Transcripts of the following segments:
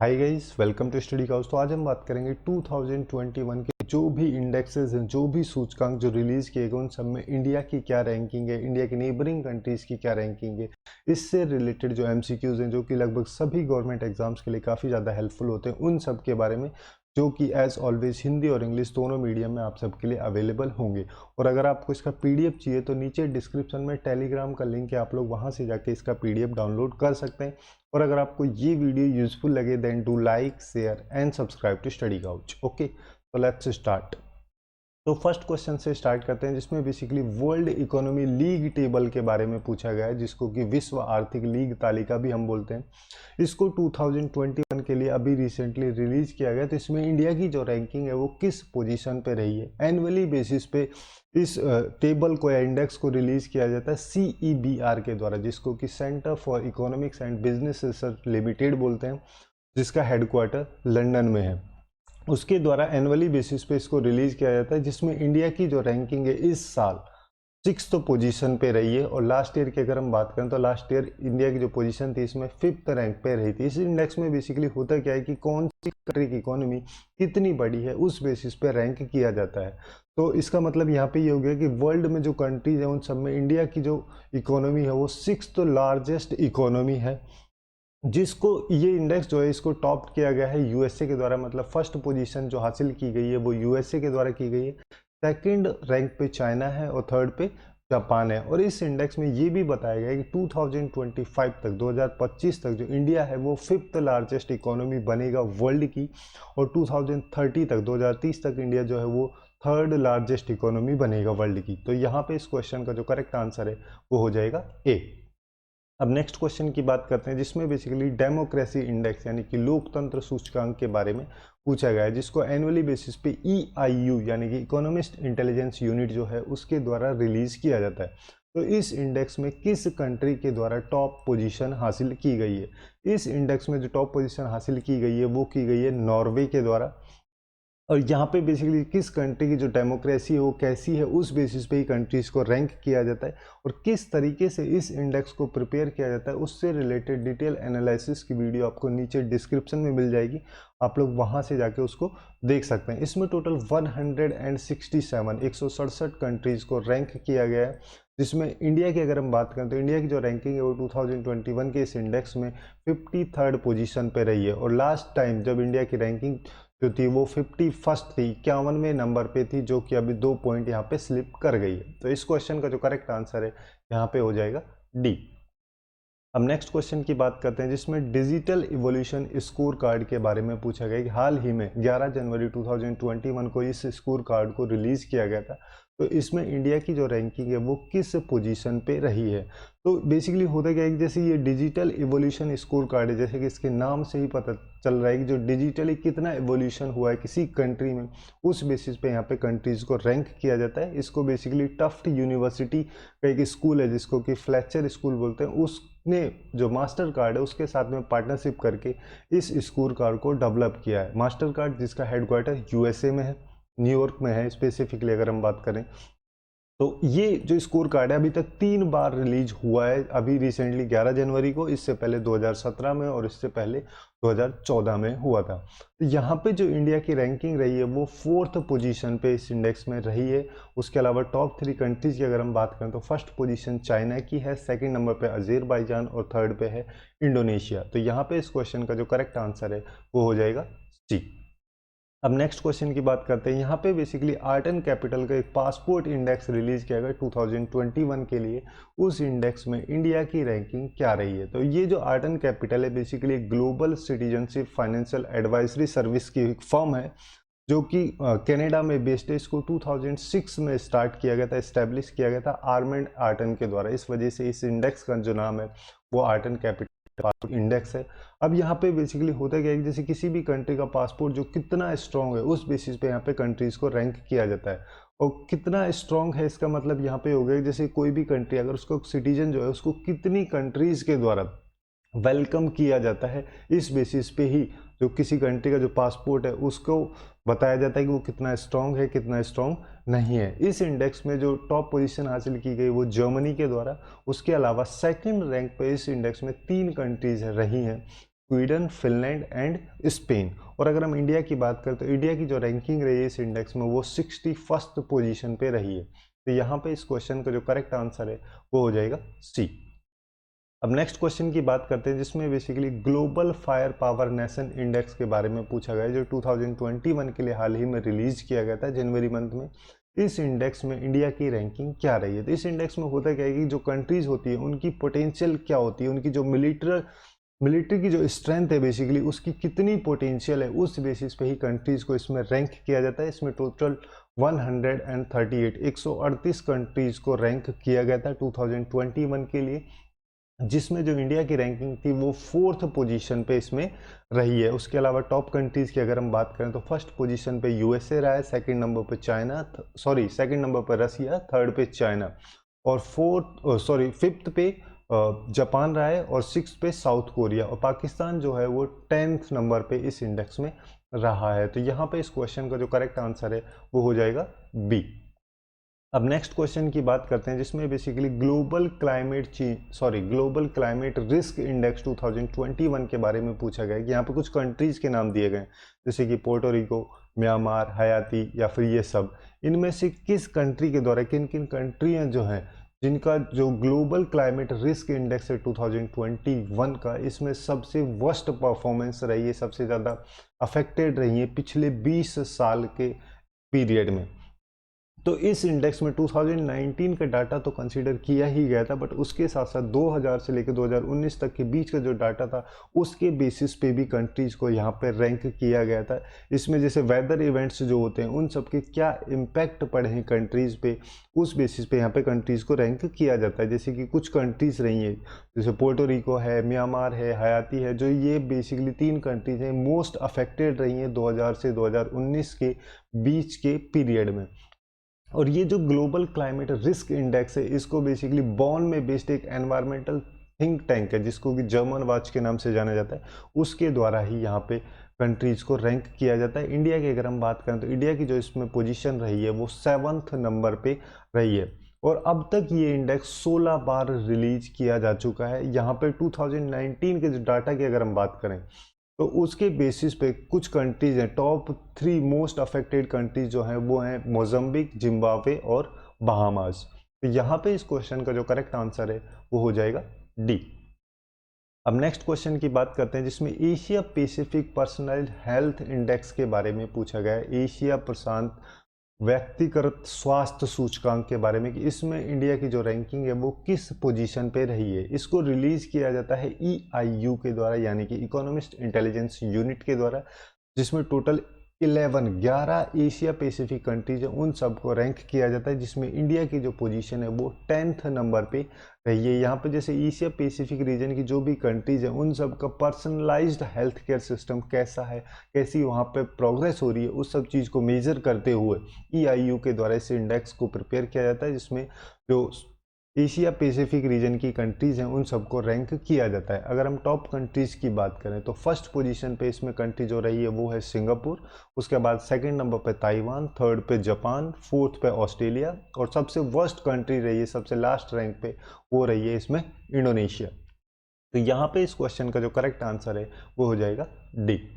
Hi guys, welcome to study couch. तो आज हम बात करेंगे 2021 के जो भी इंडेक्सेस हैं, जो भी सूचकांक जो रिलीज किए गए, उन सब में इंडिया की क्या रैंकिंग है, इंडिया की नेबरिंग कंट्रीज की क्या रैंकिंग है। इससे रिलेटेड जो एमसीक्यूज हैं, जो कि लगभग सभी गवर्नमेंट एग्जाम्स के लिए काफ़ी ज़्यादा हेल्पफुल होते हैं, उन सब के बारे में, जो कि एज ऑलवेज हिंदी और इंग्लिश दोनों मीडियम में आप सबके लिए अवेलेबल होंगे। और अगर आपको इसका पीडीएफ चाहिए तो नीचे डिस्क्रिप्शन में टेलीग्राम का लिंक है, आप लोग वहां से जाके इसका पीडीएफ डाउनलोड कर सकते हैं। और अगर आपको ये वीडियो यूजफुल लगे then do like, share and subscribe to study couch. Okay, तो लेट्स स्टार्ट। तो फर्स्ट क्वेश्चन से स्टार्ट करते हैं, जिसमें basically world economy league table के बारे में पूछा गया है, जिसको कि विश्व आर्थिक लीग तालिका भी हम बोलते हैं। इसको 2021 के लिए अभी रिसेंटली रिलीज किया गया। तो इसमें इंडिया की जो रैंकिंग है वो किस पोजीशन पे रही है। एनुअली बेसिस पे इस टेबल को या इंडेक्स को रिलीज किया जाता है CEBR के द्वारा, जिसको कि centre for economics and business research limited बोलते हैं, जिसका हेडक्वार्टर लंदन में है। उसके द्वारा एनुअली बेसिस पे इसको रिलीज किया जाता है, जिसमें इंडिया की जो रैंकिंग है इस साल 6th पोजीशन पे रही है। और लास्ट ईयर की अगर हम बात करें तो लास्ट ईयर इंडिया की जो पोजीशन थी इसमें 5th रैंक पे रही थी। इस इंडेक्स में बेसिकली होता क्या है कि कौन सी कंट्री की इकोनॉमी कितनी बड़ी है उस बेसिस पे रैंक किया जाता है। तो इसका मतलब यहाँ पे ये हो गया कि वर्ल्ड में जो कंट्रीज है उन सब में इंडिया की जो इकोनॉमी है वो 6th लार्जेस्ट इकोनॉमी है, जिसको ये इंडेक्स जो है इसको टॉप किया गया है यूएसए के द्वारा। मतलब फर्स्ट पोजीशन जो हासिल की गई है वो यूएसए के द्वारा की गई है, सेकंड रैंक पे चाइना है और थर्ड पे जापान है। और इस इंडेक्स में ये भी बताया गया है कि 2025 तक 2025 तक जो इंडिया है वो 5th लार्जेस्ट इकोनॉमी बनेगा वर्ल्ड की, और 2030 तक 2030 तक इंडिया जो है वो 3rd लार्जेस्ट इकोनॉमी बनेगा वर्ल्ड की। तो यहाँ पे इस क्वेश्चन का जो करेक्ट आंसर है वो हो जाएगा ए। अब नेक्स्ट क्वेश्चन की बात करते हैं, जिसमें बेसिकली डेमोक्रेसी इंडेक्स यानी कि लोकतंत्र सूचकांक के बारे में पूछा गया है, जिसको एनुअली बेसिस पे EIU यानी कि इकोनॉमिस्ट इंटेलिजेंस यूनिट जो है उसके द्वारा रिलीज किया जाता है। तो इस इंडेक्स में किस कंट्री के द्वारा टॉप पोजीशन हासिल की गई है। इस इंडेक्स में जो टॉप पोजीशन हासिल की गई है वो की गई है नॉर्वे के द्वारा। और यहाँ पे बेसिकली किस कंट्री की जो डेमोक्रेसी है वो कैसी है उस बेसिस पे ही कंट्रीज को रैंक किया जाता है, और किस तरीके से इस इंडेक्स को प्रिपेयर किया जाता है उससे रिलेटेड डिटेल एनालिसिस की वीडियो आपको नीचे डिस्क्रिप्शन में मिल जाएगी, आप लोग वहाँ से जाके उसको देख सकते हैं। इसमें टोटल 167 कंट्रीज को रैंक किया गया है, जिसमें इंडिया की अगर हम बात करें तो इंडिया की जो रैंकिंग है वो 2021 के इस इंडेक्स में 53rd पोजीशन पे रही है। और लास्ट टाइम जब इंडिया की रैंकिंग जो थी वो 51st थी, 51वें नंबर पे थी, जो कि अभी 2 पॉइंट यहाँ पे स्लिप कर गई है। तो इस क्वेश्चन का जो करेक्ट आंसर है यहाँ पे हो जाएगा डी। अब नेक्स्ट क्वेश्चन की बात करते हैं, जिसमें डिजिटल इवोल्यूशन स्कोर कार्ड के बारे में पूछा गया कि हाल ही में 11 जनवरी 2021 को इस स्कोर कार्ड को रिलीज किया गया था। तो इसमें इंडिया की जो रैंकिंग है वो किस पोजीशन पे रही है। तो बेसिकली होता क्या है कि जैसे ये डिजिटल इवोल्यूशन स्कोर कार्ड है, जैसे कि इसके नाम से ही पता चल रहा है कि जो डिजिटली कितना इवोल्यूशन हुआ है किसी कंट्री में, उस बेसिस पे यहाँ पे कंट्रीज को रैंक किया जाता है। इसको बेसिकली टफ्ट यूनिवर्सिटी का एक स्कूल है जिसको कि फ्लेचर स्कूल बोलते हैं, उसने जो मास्टर कार्ड है उसके साथ में पार्टनरशिप करके इस स्कोर कार्ड को डेवलप किया है। मास्टर कार्ड जिसका हेडक्वार्टर यूएसए में है, न्यूयॉर्क में है स्पेसिफिकली अगर हम बात करें। तो ये जो स्कोर कार्ड है अभी तक 3 बार रिलीज हुआ है, अभी रिसेंटली 11 जनवरी को, इससे पहले 2017 में और इससे पहले 2014 में हुआ था। तो यहाँ पे जो इंडिया की रैंकिंग रही है वो 4th पोजीशन पे इस इंडेक्स में रही है। उसके अलावा टॉप 3 कंट्रीज की अगर हम बात करें तो फर्स्ट पोजीशन चाइना की है, सेकंड नंबर पे अजरबैजान और थर्ड पे है इंडोनेशिया। तो यहाँ पे इस क्वेश्चन का जो करेक्ट आंसर है वो हो जाएगा सी। अब नेक्स्ट क्वेश्चन की बात करते हैं, यहाँ पे बेसिकली आर्ट एंड कैपिटल का एक पासपोर्ट इंडेक्स रिलीज किया गया 2021 के लिए। उस इंडेक्स में इंडिया की रैंकिंग क्या रही है। तो ये जो आर्ट एंड कैपिटल है बेसिकली एक global citizenship financial advisory service की एक फर्म है, जो कि कनाडा में बेस्ड है। इसको 2006 में स्टार्ट किया गया था, इस्टेब्लिश किया गया था आर्मेंड आर्टन के द्वारा। इस वजह से इस इंडेक्स का जो नाम है वो आर्ट एंड कैपिटल इंडेक्स है। अब यहाँ पे बेसिकली होता क्या है कि जैसे किसी भी कंट्री का पासपोर्ट जो कितना स्ट्रॉन्ग है उस बेसिस पे यहाँ पे कंट्रीज को रैंक किया जाता है। और कितना स्ट्रॉन्ग है इसका मतलब यहाँ पे हो गया जैसे कोई भी कंट्री अगर उसको सिटीजन जो है उसको कितनी कंट्रीज के द्वारा वेलकम किया जाता है, इस बेसिस पे ही जो किसी कंट्री का जो पासपोर्ट है उसको बताया जाता है कि वो कितना स्ट्रॉन्ग है कितना स्ट्रॉन्ग नहीं है। इस इंडेक्स में जो टॉप पोजीशन हासिल की गई वो जर्मनी के द्वारा। उसके अलावा सेकंड रैंक पे इस इंडेक्स में 3 कंट्रीज रही हैं, स्वीडन, फिनलैंड एंड स्पेन। और अगर हम इंडिया की बात करें तो इंडिया की जो रैंकिंग रही है इस इंडेक्स में वो 61st पोजीशन पे रही है। तो यहाँ पे इस क्वेश्चन का जो करेक्ट आंसर है वो हो जाएगा सी। अब नेक्स्ट क्वेश्चन की बात करते हैं जिसमें basically global fire power nation index के बारे में पूछा गया है, जो 2021 के लिए हाल ही में रिलीज किया गया था जनवरी मंथ में। इस इंडेक्स में इंडिया की रैंकिंग क्या रही है? तो इस इंडेक्स में होता क्या है कि जो कंट्रीज होती है उनकी पोटेंशियल क्या होती है, उनकी जो मिलिट्री की जो स्ट्रेंथ है बेसिकली उसकी कितनी पोटेंशियल है, उस बेसिस पे ही कंट्रीज को इसमें रैंक किया जाता है। इसमें टोटल 138 कंट्रीज को रैंक किया गया था 2021 के लिए, जिसमें जो इंडिया की रैंकिंग थी वो 4th पोजीशन पे इसमें रही है। उसके अलावा टॉप कंट्रीज की अगर हम बात करें तो फर्स्ट पोजीशन पे यूएसए रहा है, सेकंड नंबर पे सेकंड नंबर पे रसिया, थर्ड पे चाइना, और फिफ्थ पे जापान रहा है, और सिक्स पे साउथ कोरिया, और पाकिस्तान जो है वो 10th नंबर पे इस इंडेक्स में रहा है। तो यहाँ पे इस क्वेश्चन का जो करेक्ट आंसर है वो हो जाएगा बी। अब नेक्स्ट क्वेश्चन की बात करते हैं जिसमें basically global climate risk index 2021 के बारे में पूछा गया है कि यहाँ पे कुछ कंट्रीज के नाम दिए गए जैसे कि पोर्टो रिको, म्यांमार, हयाती या फिर ये सब। इनमें से किस कंट्री के द्वारा किन किन कंट्रियाँ जो हैं जिनका जो ग्लोबल क्लाइमेट रिस्क इंडेक्स है 2021 का, इसमें सबसे वर्स्ट परफॉर्मेंस रही है, सबसे ज़्यादा अफेक्टेड रही है पिछले 20 साल के पीरियड में। तो इस इंडेक्स में 2019 का डाटा तो कंसीडर किया ही गया था, बट उसके साथ साथ 2000 से लेकर 2019 तक के बीच का जो डाटा था उसके बेसिस पे भी कंट्रीज को यहाँ पे रैंक किया गया था। इसमें जैसे वेदर इवेंट्स जो होते हैं उन सब के क्या इम्पैक्ट पड़े हैं कंट्रीज पे, उस बेसिस पे यहाँ पे कंट्रीज को रैंक किया जाता है। जैसे कि कुछ कंट्रीज रही हैं जैसे पोर्टो रिको है, म्यांमार है, हयाती है, जो ये बेसिकली 3 कंट्रीज हैं मोस्ट अफेक्टेड रही हैं 2000 से 2019 के बीच के पीरियड में। और ये जो ग्लोबल क्लाइमेट रिस्क इंडेक्स है इसको बेसिकली बॉन में बेस्ड एक एनवायरमेंटल थिंक टैंक है जिसको कि जर्मन वॉच के नाम से जाना जाता है, उसके द्वारा ही यहाँ पे कंट्रीज को रैंक किया जाता है। इंडिया की अगर हम बात करें तो इंडिया की जो इसमें पोजीशन रही है वो 7th नंबर पे रही है, और अब तक ये इंडेक्स 16 बार रिलीज किया जा चुका है। यहाँ पे 2019 के जो डाटा की अगर हम बात करें तो उसके बेसिस पे कुछ कंट्रीज हैं, टॉप 3 मोस्ट अफेक्टेड कंट्रीज जो हैं वो हैं मोजम्बिक, जिम्बाब्वे और बहामास। तो यहाँ पे इस क्वेश्चन का जो करेक्ट आंसर है वो हो जाएगा डी। अब नेक्स्ट क्वेश्चन की बात करते हैं जिसमें Asia Pacific personal health index के बारे में पूछा गया है, एशिया प्रशांत व्यक्तिगत स्वास्थ्य सूचकांक के बारे में कि इसमें इंडिया की जो रैंकिंग है वो किस पोजीशन पे रही है। इसको रिलीज किया जाता है EIU के द्वारा, यानी कि इकोनॉमिस्ट इंटेलिजेंस यूनिट के द्वारा, जिसमें टोटल 11 एशिया पैसिफिक कंट्रीज है उन सबको रैंक किया जाता है, जिसमें इंडिया की जो पोजीशन है वो 10th नंबर पे रही है। यहाँ पे जैसे एशिया पैसिफिक रीजन की जो भी कंट्रीज है उन सब का पर्सनलाइज्ड हेल्थ केयर सिस्टम कैसा है, कैसी वहाँ पे प्रोग्रेस हो रही है, उस सब चीज़ को मेजर करते हुए EIU के द्वारा इस इंडेक्स को प्रिपेयर किया जाता है, जिसमें जो एशिया पैसिफिक रीजन की कंट्रीज हैं उन सबको रैंक किया जाता है। अगर हम टॉप कंट्रीज की बात करें तो फर्स्ट पोजीशन पे इसमें कंट्री जो रही है वो है सिंगापुर, उसके बाद सेकंड नंबर पे ताइवान, थर्ड पे जापान, फोर्थ पे ऑस्ट्रेलिया, और सबसे वर्स्ट कंट्री रही है, सबसे लास्ट रैंक पे वो रही है इसमें इंडोनेशिया। तो यहाँ पे इस क्वेश्चन का जो करेक्ट आंसर है वो हो जाएगा डी।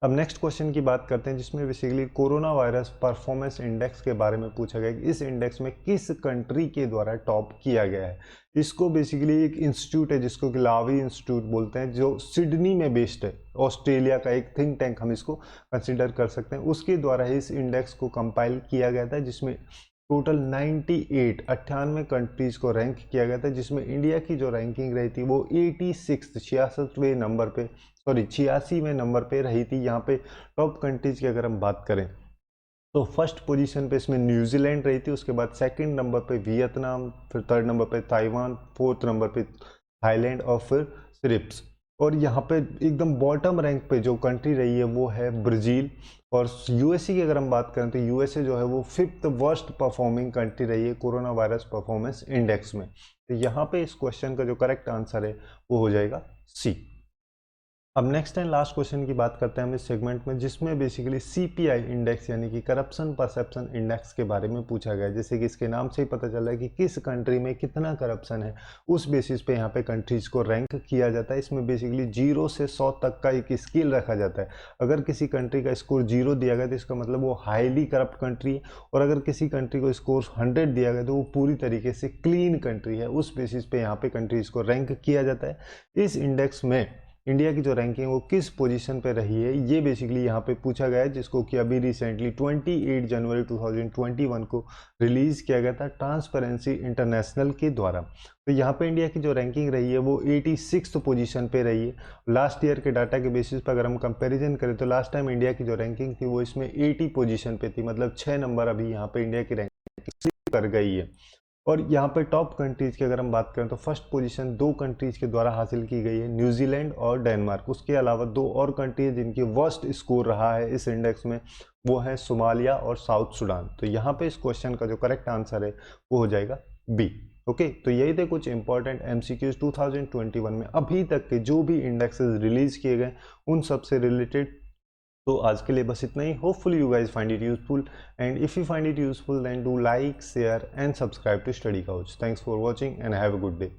अब नेक्स्ट क्वेश्चन की बात करते हैं जिसमें basically corona virus performance index के बारे में पूछा गया कि इस इंडेक्स में किस कंट्री के द्वारा टॉप किया गया है। इसको बेसिकली एक इंस्टीट्यूट है जिसको कि लावी इंस्टीट्यूट बोलते हैं, जो सिडनी में बेस्ड है, ऑस्ट्रेलिया का एक थिंक टैंक हम इसको कंसिडर कर सकते हैं, उसके द्वारा इस इंडेक्स को कंपाइल किया गया था, जिसमें टोटल 98 कंट्रीज को रैंक किया गया था, जिसमें इंडिया की जो रैंकिंग रही थी वो 86वें नंबर पे 86वें नंबर पे रही थी। यहाँ पे टॉप कंट्रीज की अगर हम बात करें तो फर्स्ट पोजीशन पे इसमें न्यूजीलैंड रही थी, उसके बाद सेकंड नंबर पे वियतनाम, फिर थर्ड नंबर पे ताइवान, फोर्थ नंबर पे थाईलैंड और फिर सिरिप्स, और यहाँ पे एकदम बॉटम रैंक पे जो कंट्री रही है वो है ब्राज़ील। और यूएसए की अगर हम बात करें तो यूएसए जो है वो 5th वर्स्ट परफॉर्मिंग कंट्री रही है कोरोना वायरस परफॉर्मेंस इंडेक्स में। तो यहाँ पे इस क्वेश्चन का जो करेक्ट आंसर है वो हो जाएगा सी। अब नेक्स्ट एंड लास्ट क्वेश्चन की बात करते हैं हम इस सेगमेंट में, जिसमें बेसिकली सीपीआई इंडेक्स यानी कि करप्शन परसेप्शन इंडेक्स के बारे में पूछा गया है। जैसे कि इसके नाम से ही पता चल रहा है कि किस कंट्री में कितना करप्शन है, उस बेसिस पे यहाँ पे कंट्रीज को रैंक किया जाता है। इसमें बेसिकली 0 से 100 तक का एक स्केल रखा जाता है। अगर किसी कंट्री का स्कोर 0 दिया गया तो इसका मतलब वो हाईली करप्ट कंट्री है, और अगर किसी कंट्री को स्कोर 100 दिया गया तो वो पूरी तरीके से क्लीन कंट्री है। उस बेसिस पे यहाँ पे कंट्रीज को रैंक किया जाता है। इस इंडेक्स में इंडिया की जो रैंकिंग वो किस पोजीशन पे रही है, ये बेसिकली यहाँ पे पूछा गया है, जिसको कि अभी रिसेंटली 28 जनवरी 2021 को रिलीज किया गया था ट्रांसपेरेंसी इंटरनेशनल के द्वारा। तो यहाँ पे इंडिया की जो रैंकिंग रही है वो 86 पोजीशन पे रही है। लास्ट ईयर के डाटा के बेसिस पर अगर हम कंपैरिजन करें तो लास्ट टाइम इंडिया की जो रैंकिंग थी वो इसमें 80 पोजीशन पे थी, मतलब 6 नंबर अभी यहाँ पे इंडिया की रैंकिंग कर गई है। और यहाँ पे टॉप कंट्रीज की अगर हम बात करें तो फर्स्ट पोजीशन 2 कंट्रीज के द्वारा हासिल की गई है, न्यूजीलैंड और डेनमार्क। उसके अलावा 2 और कंट्रीज जिनकी वर्स्ट स्कोर रहा है इस इंडेक्स में, वो है सोमालिया और साउथ सुडान। तो यहाँ पे इस क्वेश्चन का जो करेक्ट आंसर है वो हो जाएगा बी। ओके, तो यही थे कुछ इंपॉर्टेंट एमसीक्यूज 2021 में अभी तक के जो भी इंडेक्सेस रिलीज किए गए उन सब से रिलेटेड। तो आज के लिए बस इतना ही। Hopefully you guys find it useful, and if you find it useful then do like share and subscribe to study Couch. Thanks for watching and have a good day.